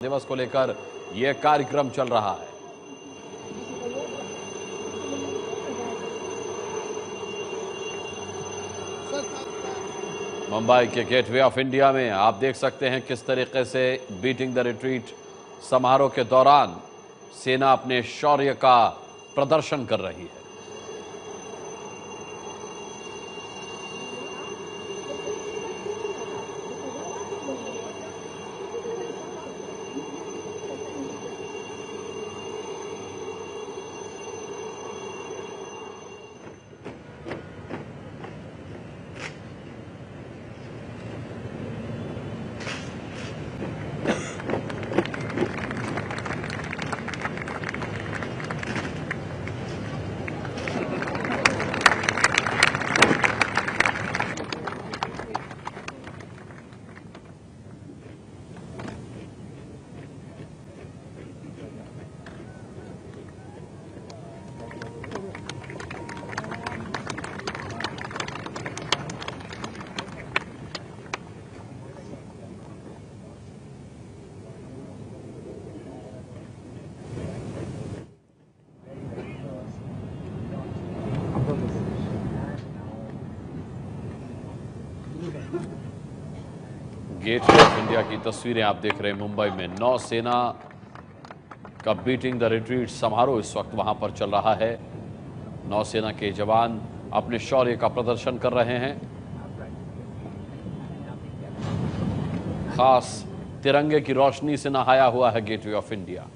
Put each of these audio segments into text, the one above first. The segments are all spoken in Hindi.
दिवस को लेकर यह कार्यक्रम चल रहा है। मुंबई के गेटवे ऑफ इंडिया में आप देख सकते हैं किस तरीके से बीटिंग द रिट्रीट समारोह के दौरान सेना अपने शौर्य का प्रदर्शन कर रही है। गेटवे ऑफ इंडिया की तस्वीरें आप देख रहे हैं। मुंबई में नौसेना का बीटिंग द रिट्रीट समारोह इस वक्त वहां पर चल रहा है। नौसेना के जवान अपने शौर्य का प्रदर्शन कर रहे हैं। खास तिरंगे की रोशनी से नहाया हुआ है गेटवे ऑफ इंडिया।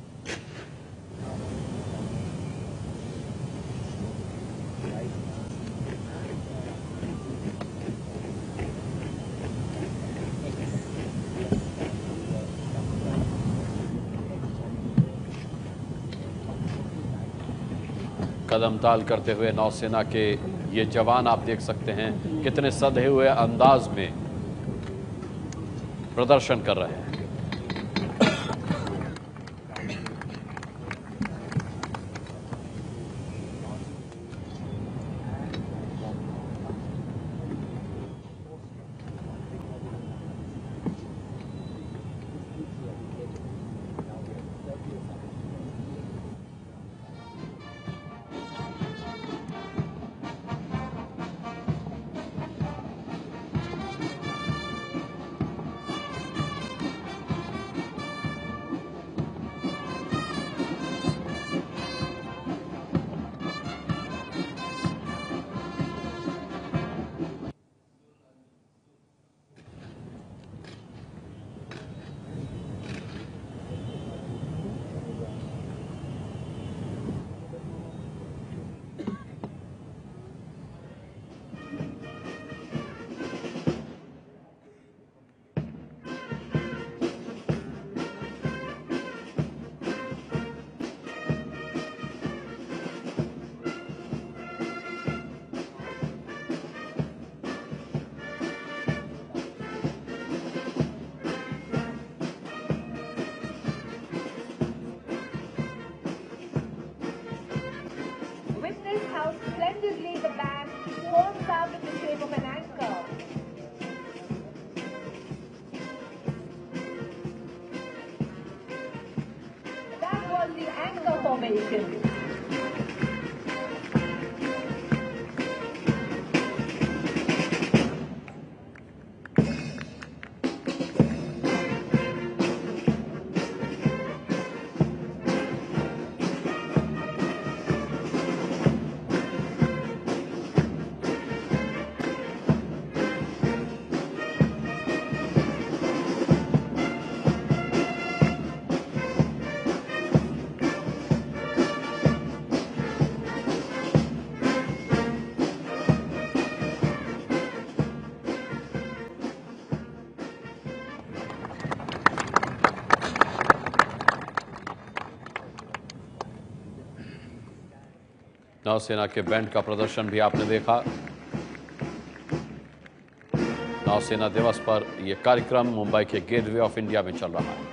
कदम ताल करते हुए नौसेना के ये जवान आप देख सकते हैं कितने सधे हुए अंदाज में प्रदर्शन कर रहे हैं। Splendidly, the band forms out in the shape of an anchor. That was the anchor formation. नौसेना के बैंड का प्रदर्शन भी आपने देखा। नौसेना दिवस पर यह कार्यक्रम मुंबई के गेटवे ऑफ इंडिया में चल रहा है।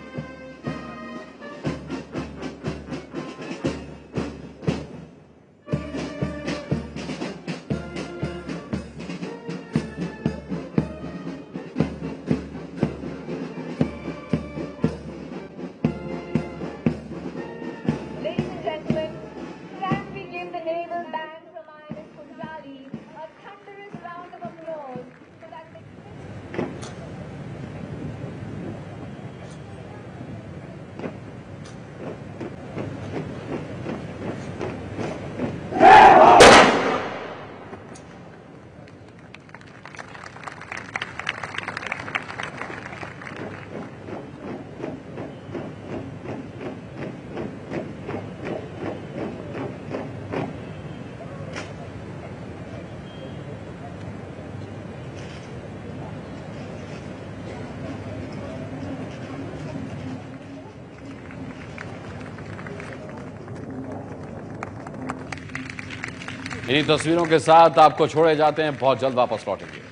इन्हीं तस्वीरों के साथ आपको छोड़े जाते हैं, बहुत जल्द वापस लौटेंगे।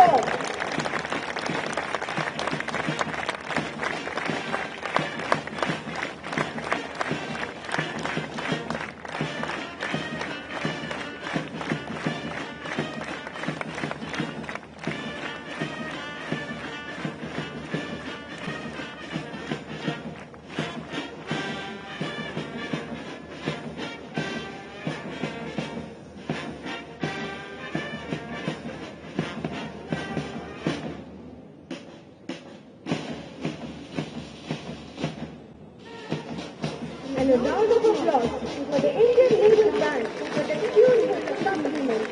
4. And a round of applause for the Indian Naval Band for the tune of the submarine.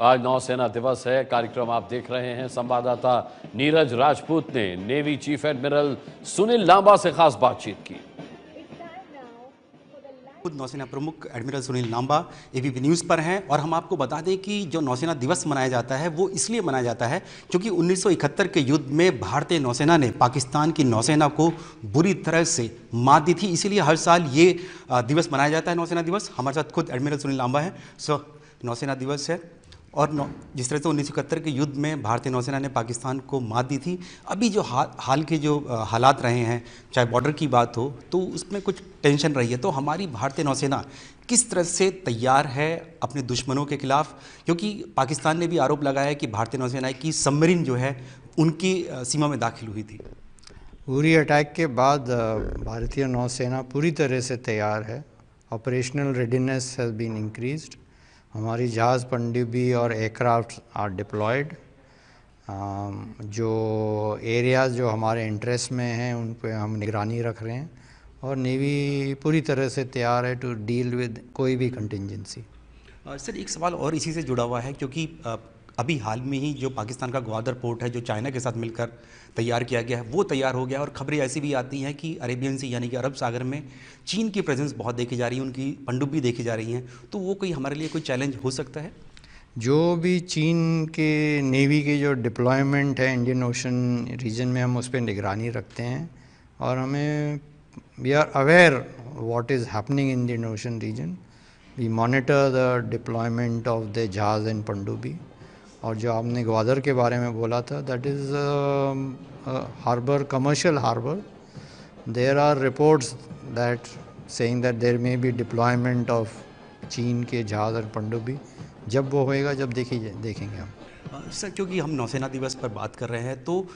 आज नौसेना दिवस है। कार्यक्रम आप देख रहे हैं। संवाददाता नीरज राजपूत ने navy chief admiral Sunil Lamba से खास बातचीत की। It's time now for the live खुद नौसेना प्रमुख admiral Sunil Lamba ABP news पर हैं और हम आपको बता दें कि जो नौसेना दिवस मनाया जाता है वो इसलिए मनाया जाता है क्योंकि 1971 के युद्ध में भारतीय नौसेना ने पाकिस्तान की नौसेना को बुरी तरह से मात दी थी। इसीलिए हर साल ये दिवस मनाया जाता है, नौसेना दिवस। हमारे साथ खुद एडमिरल सुनील लांबा है। सो नौसेना दिवस है और जिस तरह से 1971 के युद्ध में भारतीय नौसेना ने पाकिस्तान को मात दी थी, अभी जो हाल के जो हालात रहे हैं, चाहे बॉर्डर की बात हो तो उसमें कुछ टेंशन रही है। तो हमारी भारतीय नौसेना किस तरह से तैयार है अपने दुश्मनों के खिलाफ, क्योंकि पाकिस्तान ने भी आरोप लगाया है कि भारतीय नौसेना की सबमरीन जो है उनकी सीमा में दाखिल हुई थी। उरी अटैक के बाद भारतीय नौसेना पूरी तरह से तैयार है। Operational readiness has been increased. हमारी जहाज़ पनडुब्बी और एयरक्राफ्ट आर डिप्लॉयड। जो एरियाज़ जो हमारे इंटरेस्ट में हैं उन पे हम निगरानी रख रहे हैं और नेवी पूरी तरह से तैयार है टू डील विद कोई भी कंटिजेंसी। सर एक सवाल और इसी से जुड़ा हुआ है, क्योंकि अभी हाल में ही जो पाकिस्तान का ग्वादर पोर्ट है जो चाइना के साथ मिलकर तैयार किया गया है वो तैयार हो गया और खबरें ऐसी भी आती हैं कि अरेबियन सी यानी कि अरब सागर में चीन की प्रेजेंस बहुत देखी जा रही है, उनकी पनडुब्बी देखी जा रही हैं। तो वो कोई हमारे लिए कोई चैलेंज हो सकता है? जो भी चीन के नेवी की जो डिप्लॉयमेंट है इंडियन ओशन रीजन में, हम उस पर निगरानी रखते हैं और हमें we are aware what is happening in Indian ocean region. We monitor the deployment of the जहाज़ एंड पनडुब्बी। और जो आपने ग्वादर के बारे में बोला था, that is harbour, commercial harbour. There are reports that saying that there may be deployment of चीन के जहाज़ और पनडुब्बी। जब वो होएगा जब देखेंगे हम। सर क्योंकि हम नौसेना दिवस पर बात कर रहे हैं तो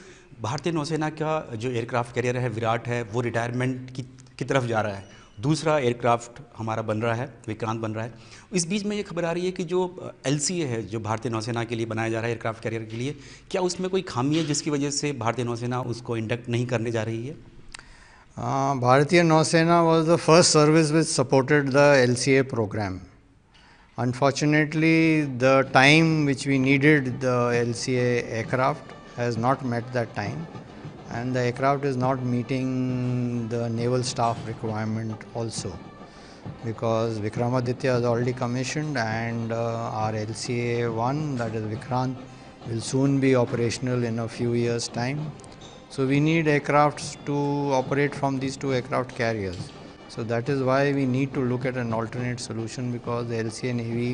भारतीय नौसेना का जो एयरक्राफ्ट कैरियर है विराट है वो रिटायरमेंट की तरफ जा रहा है। दूसरा एयरक्राफ्ट हमारा बन रहा है, विक्रांत बन रहा है। इस बीच में ये खबर आ रही है कि जो LCA है जो भारतीय नौसेना के लिए बनाया जा रहा है एयरक्राफ्ट कैरियर के लिए, क्या उसमें कोई खामी है जिसकी वजह से भारतीय नौसेना उसको इंडक्ट नहीं करने जा रही है? भारतीय नौसेना was the first service which supported the LCA program. Unfortunately, the time which we needed the LCA aircraft has not met that time, and the aircraft is not meeting the naval staff requirement also, because Vikramaditya is already commissioned and our LCA-1, that is Vikrant, will soon be operational in a few years' time. So we need aircrafts to operate from these two aircraft carriers. So that is why we need to look at an alternate solution, because the LCA Navy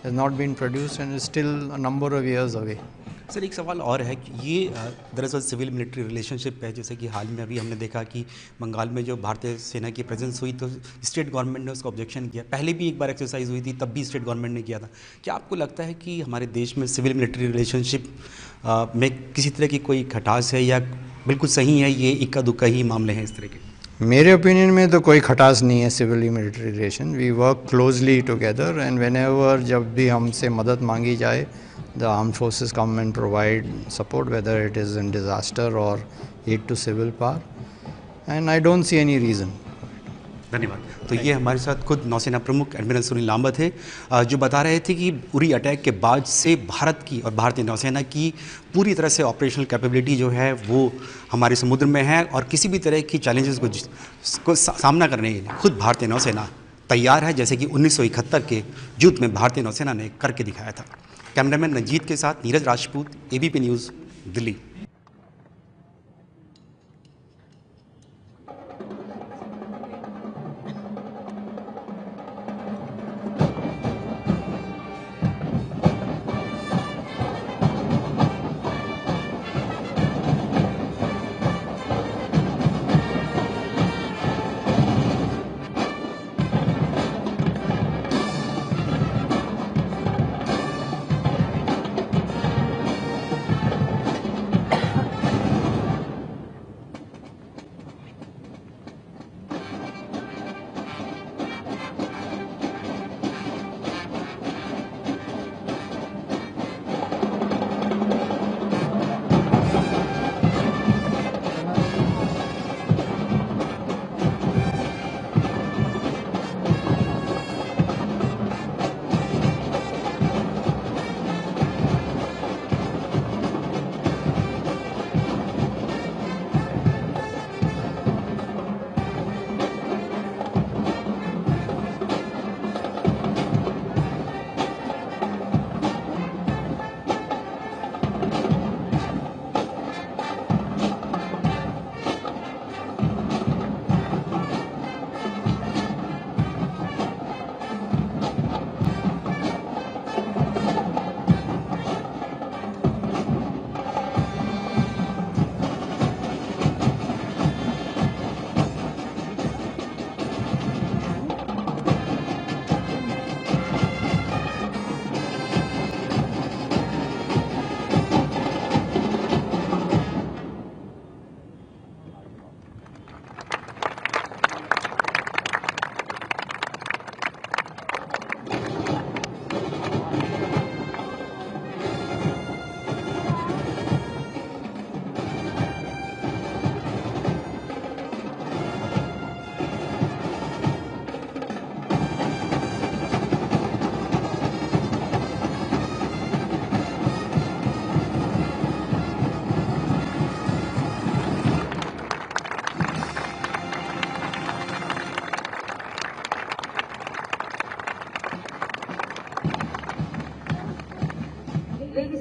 has not been produced and is still a number of years away. Sir एक सवाल और है कि ये दरअसल सिविल मिलिट्री रिलेशनशिप है। जैसे कि हाल में अभी हमने देखा कि बंगाल में जो भारतीय सेना की प्रेजेंस हुई तो स्टेट गवर्नमेंट ने उसका ऑब्जेक्शन किया। पहले भी एक बार एक्सरसाइज हुई थी, तब भी स्टेट गवर्नमेंट ने किया था। क्या आपको लगता है कि हमारे देश में सिविल मिलिट्री रिलेशनशिप में किसी तरह की कोई खटास है या बिल्कुल सही है, ये इक्का दुक्का ही मामले हैं इस तरह के? मेरे ओपिनियन में तो कोई खटास नहीं है civil military relation. We work closely together and whenever जब भी हमसे मदद मांगी जाए, the armed forces come and provide support, whether it is in disaster or aid to civil power, and I don't see any reason. धन्यवाद। तो ये हमारे साथ खुद नौसेना प्रमुख एडमिरल सुनील लांबा थे, जो बता रहे थे कि उरी अटैक के बाद से भारत की और भारतीय नौसेना की पूरी तरह से ऑपरेशनल कैपेबिलिटी जो है वो हमारे समुद्र में है और किसी भी तरह की चैलेंजेस को सामना करने के लिए खुद भारतीय नौसेना तैयार है, जैसे कि 1971 के युद्ध में भारतीय नौसेना ने करके दिखाया था। कैमरामैन रंजीत के साथ Neeraj Rajput, ABP news, Delhi.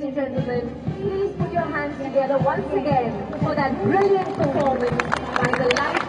and gentlemen, please put your hands together once again for that brilliant performance by the light